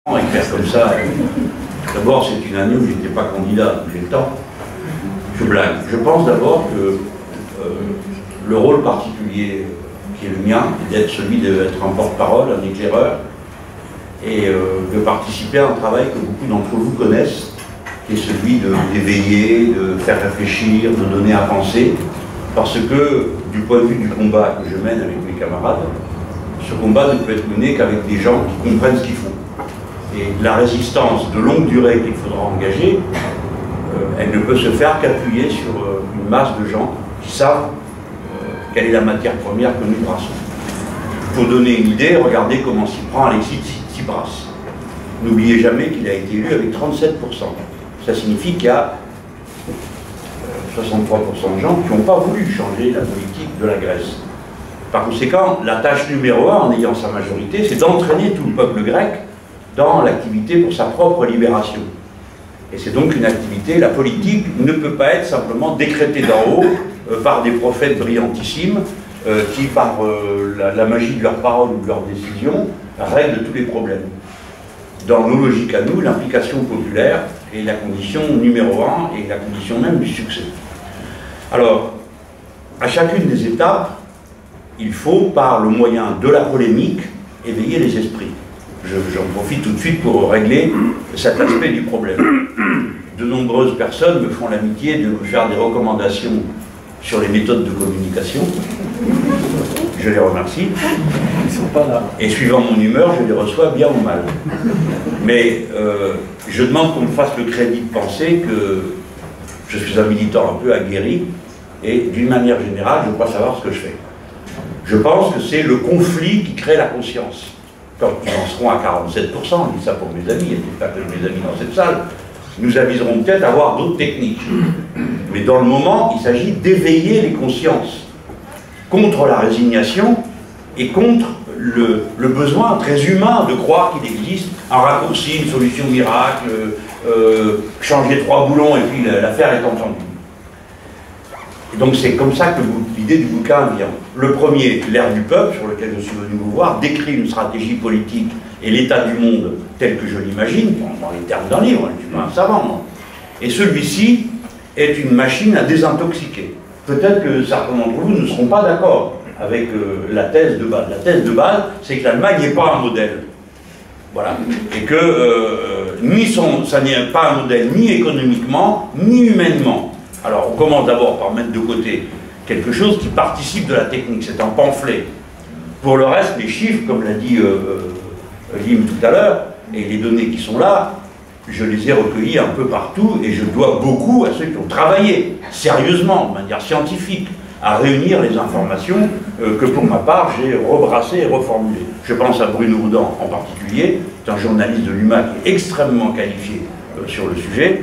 Écrire comme ça, d'abord c'est une année où je n'étais pas candidat, j'ai le temps. Je blague. Je pense d'abord que le rôle particulier qui est le mien, est d'être celui d'être un porte-parole, un éclaireur, et de participer à un travail que beaucoup d'entre vous connaissent, qui est celui d'éveiller, de faire réfléchir, de donner à penser, parce que du point de vue du combat que je mène avec mes camarades, ce combat ne peut être mené qu'avec des gens qui comprennent ce qu'ils font. Et la résistance de longue durée qu'il faudra engager, elle ne peut se faire qu'appuyer sur une masse de gens qui savent quelle est la matière première que nous brassons. Pour donner une idée, regardez comment s'y prend Alexis Tsipras. N'oubliez jamais qu'il a été élu avec 37%. Ça signifie qu'il y a 63% de gens qui n'ont pas voulu changer la politique de la Grèce. Par conséquent, la tâche numéro 1, en ayant sa majorité, c'est d'entraîner tout le peuple grec dans l'activité pour sa propre libération. Et c'est donc une activité, la politique ne peut pas être simplement décrétée d'en haut par des prophètes brillantissimes qui, par la magie de leurs paroles ou de leurs décisions, règlent tous les problèmes. Dans nos logiques à nous, l'implication populaire est la condition numéro 1 et la condition même du succès. Alors, à chacune des étapes, il faut, par le moyen de la polémique, éveiller les esprits. J'en profite tout de suite pour régler cet aspect du problème. De nombreuses personnes me font l'amitié de me faire des recommandations sur les méthodes de communication. Je les remercie. Ils sont pas là. Et suivant mon humeur, je les reçois bien ou mal. Mais je demande qu'on me fasse le crédit de penser que je suis un militant un peu aguerri et d'une manière générale, je crois savoir ce que je fais. Je pense que c'est le conflit qui crée la conscience. Quand nous en serons à 47%, je dis ça pour mes amis, il n'y a pas que mes amis dans cette salle, nous aviserons peut-être à avoir d'autres techniques. Mais dans le moment, il s'agit d'éveiller les consciences contre la résignation et contre le besoin très humain de croire qu'il existe un raccourci, une solution miracle, changer 3 boulons et puis l'affaire est entendue. Et donc c'est comme ça que l'idée du bouquin vient. Le premier, l'ère du peuple, sur lequel je suis venu vous voir, décrit une stratégie politique et l'état du monde tel que je l'imagine, dans les termes d'un livre, je ne suis pas un savant, moi. Et celui-ci est une machine à désintoxiquer. Peut-être que certains d'entre vous ne seront pas d'accord avec la thèse de base. La thèse de base, c'est que l'Allemagne n'est pas un modèle. Voilà. Et que ça n'est pas un modèle ni économiquement, ni humainement. Alors on commence d'abord par mettre de côté quelque chose qui participe de la technique, c'est un pamphlet. Pour le reste, les chiffres, comme l'a dit Lim tout à l'heure, et les données qui sont là, je les ai recueillies un peu partout et je dois beaucoup à ceux qui ont travaillé sérieusement, de manière scientifique, à réunir les informations que pour ma part j'ai rebrassées et reformulées. Je pense à Bruno Oudan en particulier, c'est un journaliste de l'UMA qui est extrêmement qualifié sur le sujet,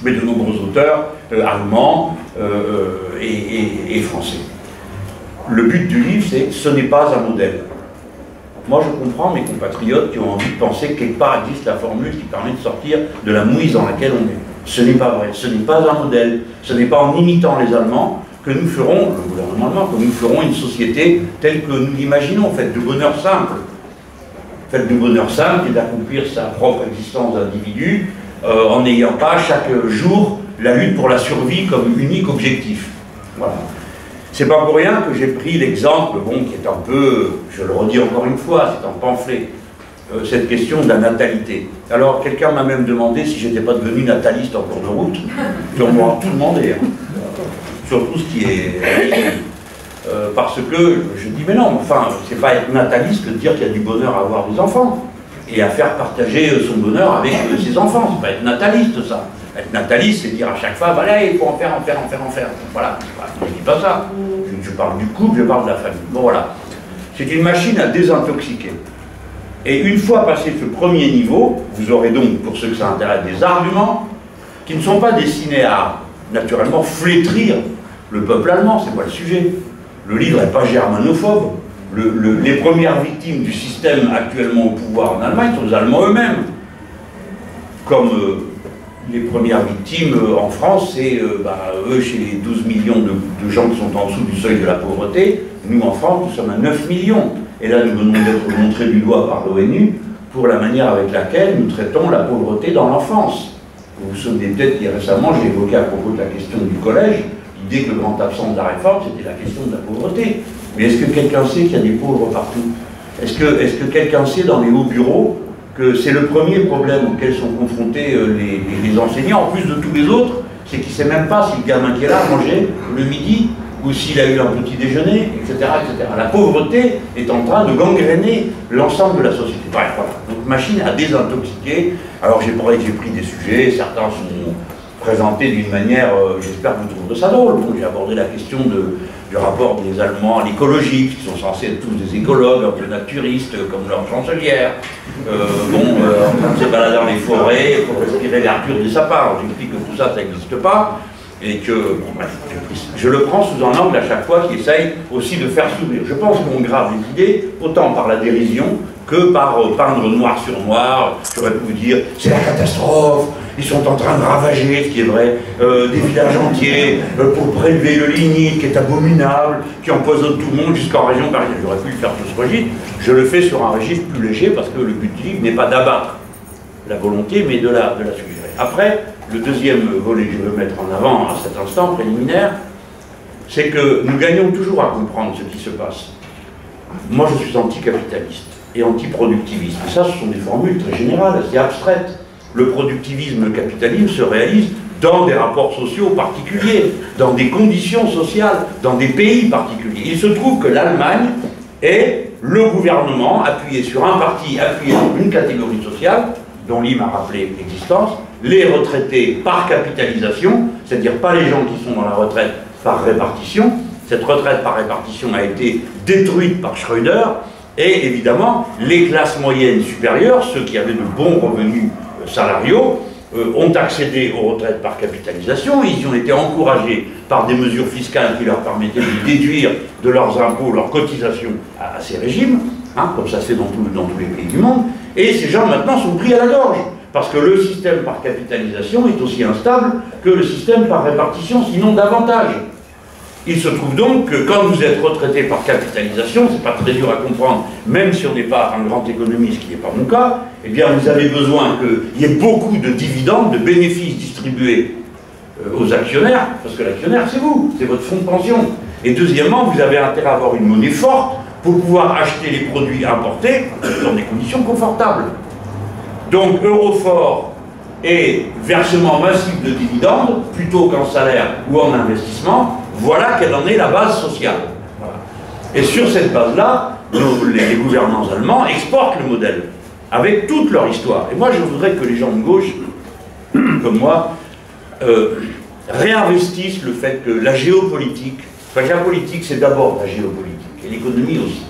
mais de nombreux auteurs allemands et français. Le but du livre, c'est que ce n'est pas un modèle. Moi, je comprends mes compatriotes qui ont envie de penser que quelque part existe la formule qui permet de sortir de la mouise dans laquelle on est. Ce n'est pas vrai, ce n'est pas un modèle, ce n'est pas en imitant les Allemands que nous ferons, le gouvernement allemand, que nous ferons une société telle que nous l'imaginons, faite de bonheur simple. Faite de bonheur simple et d'accomplir sa propre existence d'individu, en n'ayant pas chaque jour la lutte pour la survie comme unique objectif. Voilà. C'est pas pour rien que j'ai pris l'exemple, bon, qui est un peu, je le redis encore une fois, c'est un pamphlet, cette question de la natalité. Alors, quelqu'un m'a même demandé si j'étais pas devenu nataliste en cours de route. Puis on m'a tout demandé, hein, sur tout ce qui est... parce que je dis, mais non, enfin, c'est pas être nataliste que de dire qu'il y a du bonheur à avoir des enfants et à faire partager son bonheur avec ses enfants. C'est pas être nataliste, ça. Être nataliste, c'est dire à chaque fois, voilà, il faut en faire. Voilà, je ne dis pas ça. Je parle du couple, je parle de la famille. Bon, voilà. C'est une machine à désintoxiquer. Et une fois passé ce premier niveau, vous aurez donc, pour ceux que ça intéresse, des arguments qui ne sont pas destinés à, naturellement, flétrir le peuple allemand, c'est pas le sujet. Le livre n'est pas germanophobe. Les premières victimes du système actuellement au pouvoir en Allemagne sont les Allemands eux-mêmes. Comme les premières victimes en France, c'est eux, chez les 12 millions de gens qui sont en dessous du seuil de la pauvreté, nous en France, nous sommes à 9 millions. Et là, nous venons d'être montrés du doigt par l'ONU pour la manière avec laquelle nous traitons la pauvreté dans l'enfance. Vous vous souvenez peut-être qu'il y a récemment, j'ai évoqué à propos de la question du collège, l'idée que le grand absent de la réforme, c'était la question de la pauvreté. Mais est-ce que quelqu'un sait qu'il y a des pauvres partout? Est-ce que quelqu'un sait dans les hauts bureaux que c'est le premier problème auquel sont confrontés les enseignants, en plus de tous les autres, c'est qu'il ne sait même pas si le gamin qui est là a mangé le midi, ou s'il a eu un petit déjeuner, etc., etc. La pauvreté est en train de gangréner l'ensemble de la société. Bref, voilà. Donc, machine à désintoxiquer. Alors, j'ai pris des sujets, certains sont présentés d'une manière, j'espère que vous trouverez ça drôle. Bon, j'ai abordé la question du rapport des Allemands à l'écologie, qui sont censés être tous des écologues, un peu naturistes, comme leur chancelière. En train de se balader dans les forêts pour respirer l'air pur des sapins. J'explique que tout ça, ça n'existe pas. Et que, bon, bref, je le prends sous un angle à chaque fois qui essaye aussi de faire sourire. Je pense qu'on grave les idées autant par la dérision que par peindre noir sur noir. J'aurais pu vous dire, c'est la catastrophe, ils sont en train de ravager, ce qui est vrai, des villages entiers pour prélever le lignite qui est abominable, qui empoisonne tout le monde jusqu'en région parisienne. J'aurais pu le faire sur ce registre. Je le fais sur un registre plus léger parce que le but du livre n'est pas d'abattre la volonté, mais de la suggérer. Après, le deuxième volet que je veux mettre en avant à cet instant préliminaire, c'est que nous gagnons toujours à comprendre ce qui se passe. Moi, je suis anticapitaliste et antiproductiviste. Et ça, ce sont des formules très générales, assez abstraites. Le productivisme, le capitalisme se réalisent dans des rapports sociaux particuliers, dans des conditions sociales, dans des pays particuliers. Il se trouve que l'Allemagne est le gouvernement appuyé sur un parti, appuyé sur une catégorie sociale, dont Lim a rappelé l'existence, les retraités par capitalisation, c'est-à-dire pas les gens qui sont dans la retraite par répartition. Cette retraite par répartition a été détruite par Schröder, et évidemment, les classes moyennes supérieures, ceux qui avaient de bons revenus salariaux, ont accédé aux retraites par capitalisation. Ils y ont été encouragés par des mesures fiscales qui leur permettaient de déduire de leurs impôts, leurs cotisations à ces régimes, hein, comme ça se fait dans tous les pays du monde. Et ces gens maintenant sont pris à la gorge, parce que le système par capitalisation est aussi instable que le système par répartition, sinon davantage. Il se trouve donc que quand vous êtes retraité par capitalisation, c'est pas très dur à comprendre, même si on n'est pas un grand économiste, ce qui n'est pas mon cas, eh bien vous avez besoin qu'il y ait beaucoup de dividendes, de bénéfices distribués aux actionnaires, parce que l'actionnaire c'est vous, c'est votre fonds de pension. Et deuxièmement, vous avez intérêt à avoir une monnaie forte pour pouvoir acheter les produits importés dans des conditions confortables. Donc Eurofort et versement massif de dividendes, plutôt qu'en salaire ou en investissement, voilà quelle en est la base sociale. Voilà. Et sur cette base-là, les gouvernants allemands exportent le modèle, avec toute leur histoire. Et moi, je voudrais que les gens de gauche, comme moi, réinvestissent le fait que la géopolitique, enfin la politique c'est d'abord la géopolitique, et l'économie aussi.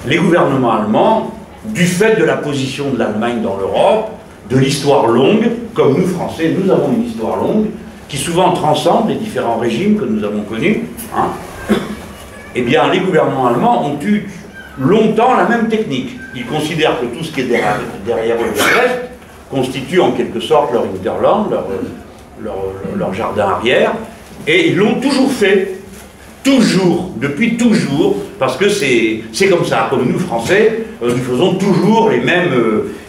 Les gouvernements allemands, du fait de la position de l'Allemagne dans l'Europe, de l'histoire longue, comme nous Français, nous avons une histoire longue, qui souvent transcende les différents régimes que nous avons connus, hein, eh bien les gouvernements allemands ont eu longtemps la même technique. Ils considèrent que tout ce qui est derrière eux de l'Est constitue en quelque sorte leur hinterland, leur jardin arrière, et ils l'ont toujours fait. Toujours, depuis toujours, parce que c'est comme ça, comme nous Français, nous faisons toujours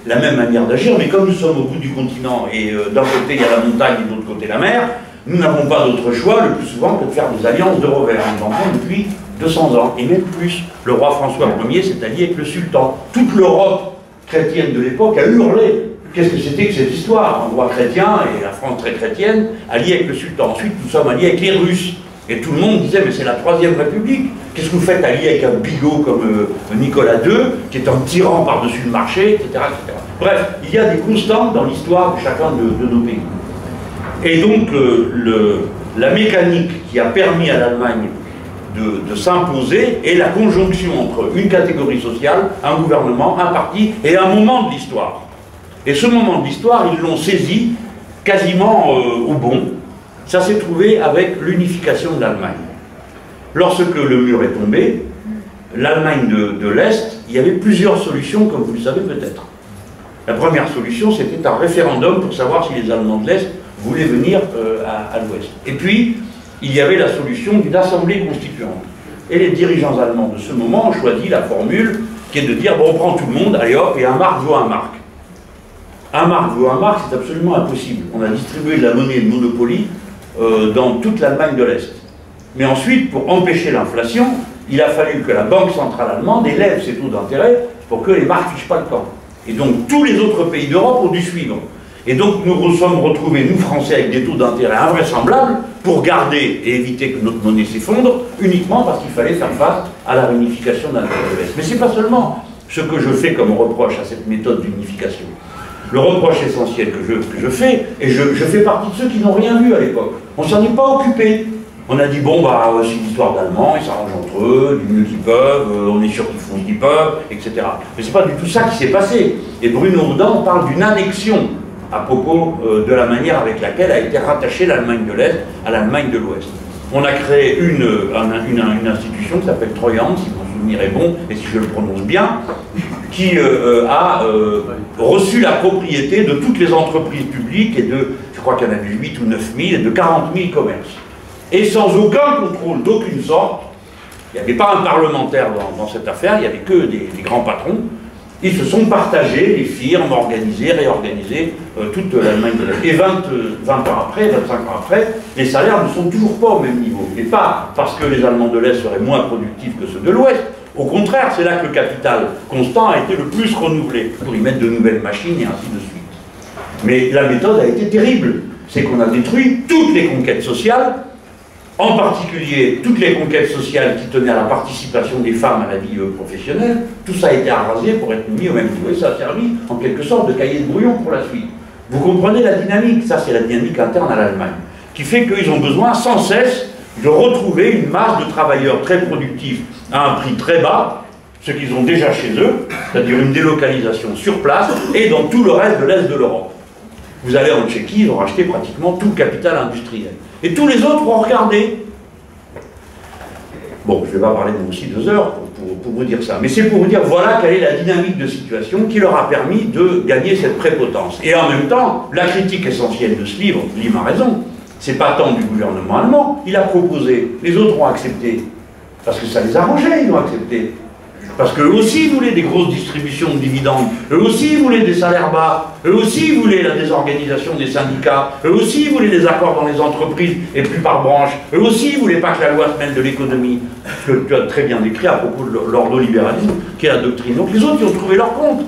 la même manière d'agir, mais comme nous sommes au bout du continent, et d'un côté il y a la montagne et de l'autre côté la mer, nous n'avons pas d'autre choix, le plus souvent, que de faire des alliances de revers. Nous en faisons depuis 200 ans, et même plus. Le roi François Ier s'est allié avec le sultan. Toute l'Europe chrétienne de l'époque a hurlé. Qu'est-ce que c'était que cette histoire? Un roi chrétien, et la France très chrétienne, allié avec le sultan. Ensuite, nous sommes alliés avec les Russes. Et tout le monde disait, mais c'est la Troisième République. Qu'est-ce que vous faites allié avec un bigot comme Nicolas II, qui est un tyran par-dessus le marché, etc., etc. Bref, il y a des constantes dans l'histoire de chacun de nos pays. Et donc, la mécanique qui a permis à l'Allemagne de s'imposer est la conjonction entre une catégorie sociale, un gouvernement, un parti et un moment de l'histoire. Et ce moment de l'histoire, ils l'ont saisi quasiment au bon. Ça s'est trouvé avec l'unification de l'Allemagne. Lorsque le mur est tombé, l'Allemagne de l'Est, il y avait plusieurs solutions, comme vous le savez peut-être. La première solution, c'était un référendum pour savoir si les Allemands de l'Est voulaient venir à l'Ouest. Et puis, il y avait la solution d'une assemblée constituante. Et les dirigeants allemands de ce moment ont choisi la formule qui est de dire, bon, on prend tout le monde, allez hop, et un mark vaut un mark. Un mark vaut un mark, c'est absolument impossible. On a distribué de la monnaie de Monopoly dans toute l'Allemagne de l'Est. Mais ensuite, pour empêcher l'inflation, il a fallu que la Banque centrale allemande élève ses taux d'intérêt pour que les marques ne fichent pas le camp. Et donc tous les autres pays d'Europe ont dû suivre. Et donc nous nous sommes retrouvés, nous Français, avec des taux d'intérêt invraisemblables pour garder et éviter que notre monnaie s'effondre, uniquement parce qu'il fallait faire face à la réunification de l'intérêt de l'Est. Mais ce n'est pas seulement ce que je fais comme reproche à cette méthode d'unification. Le reproche essentiel que je fais, et je fais partie de ceux qui n'ont rien vu à l'époque, on ne s'en est pas occupé. On a dit, bon, bah, c'est l'histoire d'Allemands, ils s'arrangent entre eux, du mieux qu'ils peuvent, on est sûr qu'ils font ce qu'ils peuvent, etc. Mais c'est pas du tout ça qui s'est passé. Et Bruno Audin parle d'une annexion à propos de la manière avec laquelle a été rattachée l'Allemagne de l'Est à l'Allemagne de l'Ouest. On a créé une institution qui s'appelle Treuhand, si mon souvenir est bon, et si je le prononce bien, qui a reçu la propriété de toutes les entreprises publiques, et de, je crois qu'il y en avait 8 ou 9 000, et de 40 000 commerces. Et sans aucun contrôle d'aucune sorte, il n'y avait pas un parlementaire dans cette affaire, il n'y avait que des grands patrons. Ils se sont partagés, les firmes, organisées, réorganisées, toute l'Allemagne de l'Est. Et 20 ans après, 25 ans après, les salaires ne sont toujours pas au même niveau. Et pas parce que les Allemands de l'Est seraient moins productifs que ceux de l'Ouest. Au contraire, c'est là que le capital constant a été le plus renouvelé, pour y mettre de nouvelles machines et ainsi de suite. Mais la méthode a été terrible. C'est qu'on a détruit toutes les conquêtes sociales, en particulier toutes les conquêtes sociales qui tenaient à la participation des femmes à la vie professionnelle. Tout ça a été arasé pour être mis au même niveau et ça a servi en quelque sorte de cahier de brouillon pour la suite. Vous comprenez la dynamique, ça c'est la dynamique interne à l'Allemagne, qui fait qu'ils ont besoin sans cesse de retrouver une masse de travailleurs très productifs à un prix très bas, ce qu'ils ont déjà chez eux, c'est-à-dire une délocalisation sur place et dans tout le reste de l'Est de l'Europe. Vous allez en Tchéquie, ils ont racheté pratiquement tout le capital industriel. Et tous les autres ont regardé. Bon, je ne vais pas parler de aussi 2 heures pour vous dire ça. Mais c'est pour vous dire, voilà quelle est la dynamique de situation qui leur a permis de gagner cette prépotence. Et en même temps, la critique essentielle de ce livre, Lim a raison, c'est pas tant du gouvernement allemand, il a proposé, les autres ont accepté. Parce que ça les arrangeait, ils ont accepté. Parce qu'eux aussi voulaient des grosses distributions de dividendes, eux aussi voulaient des salaires bas, eux aussi voulaient la désorganisation des syndicats, eux aussi voulaient des accords dans les entreprises et plus par branche, eux aussi voulaient pas que la loi se mêle de l'économie, ce que tu as très bien décrit à propos de l'ordolibéralisme, qui est la doctrine. Donc les autres ils ont trouvé leur compte,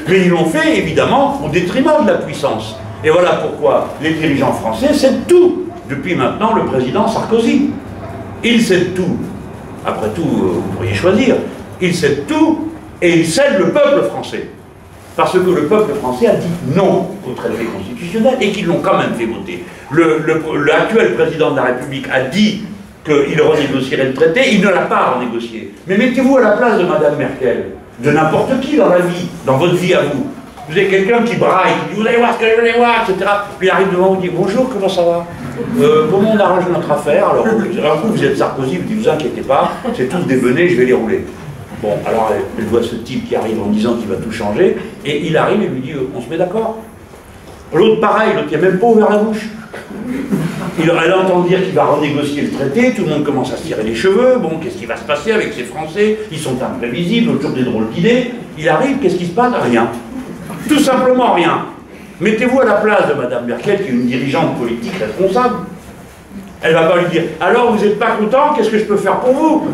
mais ils l'ont fait évidemment au détriment de la puissance. Et voilà pourquoi les dirigeants français cèdent tout, depuis maintenant le président Sarkozy. Ils cèdent tout. Après tout, vous pourriez choisir. Il cède tout et il cède le peuple français. Parce que le peuple français a dit non au traité constitutionnel et qu'ils l'ont quand même fait voter. L'actuel président de la République a dit qu'il renégocierait le traité, il ne l'a pas renégocié. Mais mettez-vous à la place de Madame Merkel, de n'importe qui dans la vie, dans votre vie à vous. Vous avez quelqu'un qui braille, qui dit vous allez voir ce que je vais voir, etc. Puis il arrive devant vous et dit bonjour, comment ça va? Comment on arrange notre affaire? Alors vous êtes Sarkozy, vous dites vous inquiétez pas, c'est tous des benets, je vais les rouler. Bon, alors elle voit ce type qui arrive en disant qu'il va tout changer, et il arrive et lui dit on se met d'accord. L'autre pareil, l'autre qui n'a même pas ouvert la bouche. Elle entend dire qu'il va renégocier le traité, tout le monde commence à se tirer les cheveux, bon, qu'est-ce qui va se passer avec ces Français? Ils sont imprévisibles, autour des drôles d'idées. Il arrive, qu'est-ce qui se passe? Rien. Tout simplement rien. Mettez-vous à la place de Madame Merkel, qui est une dirigeante politique responsable. Elle ne va pas lui dire alors vous n'êtes pas content, qu'est-ce que je peux faire pour vous?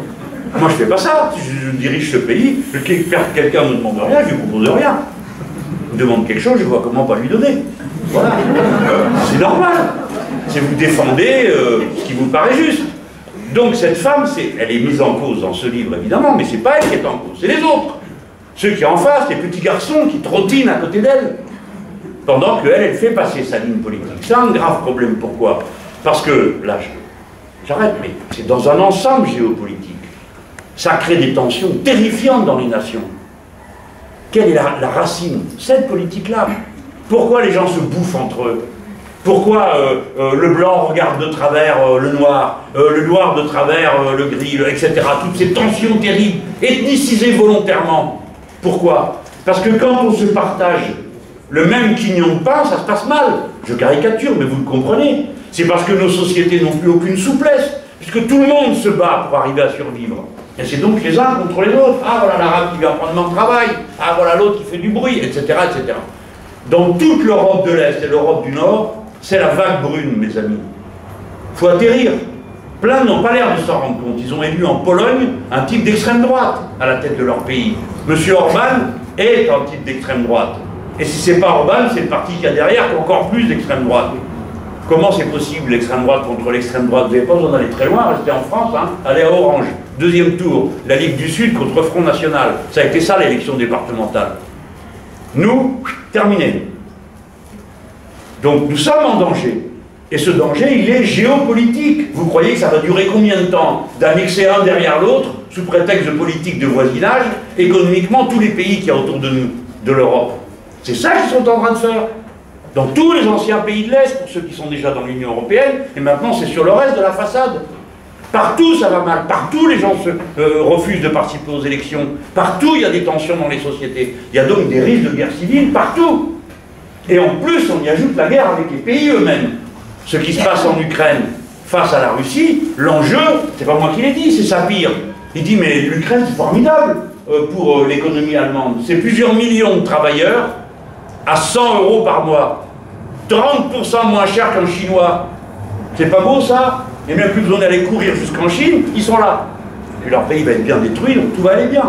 Moi, je ne fais pas ça. Si je dirige ce pays, quelqu'un ne me demande rien, je ne lui propose rien. Il me demande quelque chose, je vois comment pas lui donner. Voilà. C'est normal. C'est vous défendez ce qui vous paraît juste. Donc, cette femme, elle est mise en cause dans ce livre, évidemment, mais ce n'est pas elle qui est en cause, c'est les autres. Ceux qui en face, les petits garçons qui trottinent à côté d'elle. Pendant qu'elle, elle fait passer sa ligne politique. C'est un grave problème. Pourquoi? Parce que, là, j'arrête, mais c'est dans un ensemble géopolitique. Ça crée des tensions terrifiantes dans les nations. Quelle est la racine? Cette politique-là. Pourquoi les gens se bouffent entre eux? Pourquoi le blanc regarde de travers le noir de travers le gris, etc. Toutes ces tensions terribles, ethnicisées volontairement. Pourquoi? Parce que quand on se partage le même quignon de pain, ça se passe mal. Je caricature, mais vous le comprenez. C'est parce que nos sociétés n'ont plus aucune souplesse, puisque tout le monde se bat pour arriver à survivre. Et c'est donc les uns contre les autres. Ah voilà l'arabe qui vient prendre mon travail, ah voilà l'autre qui fait du bruit, etc., etc. Dans toute l'Europe de l'Est et l'Europe du Nord, c'est la vague brune, mes amis. Il faut atterrir. Plein n'ont pas l'air de s'en rendre compte. Ils ont élu en Pologne un type d'extrême droite à la tête de leur pays. Monsieur Orban est un type d'extrême droite. Et si c'est pas Orban, c'est le parti qu'il y a derrière qui a encore plus d'extrême droite. Comment c'est possible l'extrême droite contre l'extrême droite? Vous n'avez pas besoin d'aller très loin, restez en France, hein. Allez à Orange. Deuxième tour, la Ligue du Sud contre Front National. Ça a été ça l'élection départementale. Nous, terminé. Donc nous sommes en danger. Et ce danger, il est géopolitique. Vous croyez que ça va durer combien de temps d'annexer un derrière l'autre, sous prétexte de politique de voisinage, économiquement, tous les pays qu'il y a autour de nous, de l'Europe? C'est ça qu'ils sont en train de faire. Dans tous les anciens pays de l'Est, pour ceux qui sont déjà dans l'Union européenne, et maintenant c'est sur le reste de la façade. Partout ça va mal, partout les gens refusent de participer aux élections, partout il y a des tensions dans les sociétés, il y a donc des risques de guerre civile partout. Et en plus on y ajoute la guerre avec les pays eux-mêmes. Ce qui se passe en Ukraine face à la Russie, l'enjeu, c'est pas moi qui l'ai dit, c'est Sapir. Il dit mais l'Ukraine c'est formidable pour l'économie allemande, c'est plusieurs millions de travailleurs à 100 € par mois, 30% moins cher qu'un Chinois. C'est pas beau ça? Et même plus besoin d'aller courir jusqu'en Chine, ils sont là. Et leur pays va être bien détruit, donc tout va aller bien.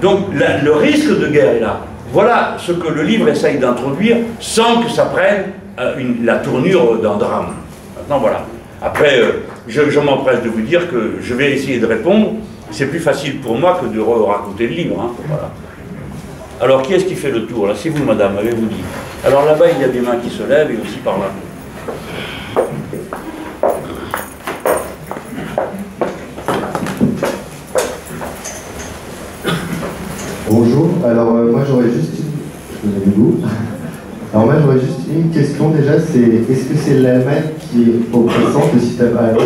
Donc le risque de guerre est là. Voilà ce que le livre essaye d'introduire sans que ça prenne la tournure d'un drame. Maintenant voilà. Après, je m'empresse de vous dire que je vais essayer de répondre. C'est plus facile pour moi que de raconter le livre. Hein. Voilà. Alors qui est-ce qui fait le tour? Là, c'est vous, madame, avez-vous dit. Alors là-bas, il y a des mains qui se lèvent et aussi par là. Bonjour, alors moi j'aurais juste une question déjà, c'est est-ce que c'est l'Allemagne qui est oppressante, le système allemand,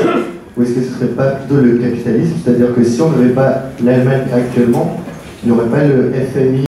ou est-ce que ce serait pas plutôt le capitalisme? C'est-à-dire que si on n'avait pas l'Allemagne actuellement, il n'y aurait pas le FMI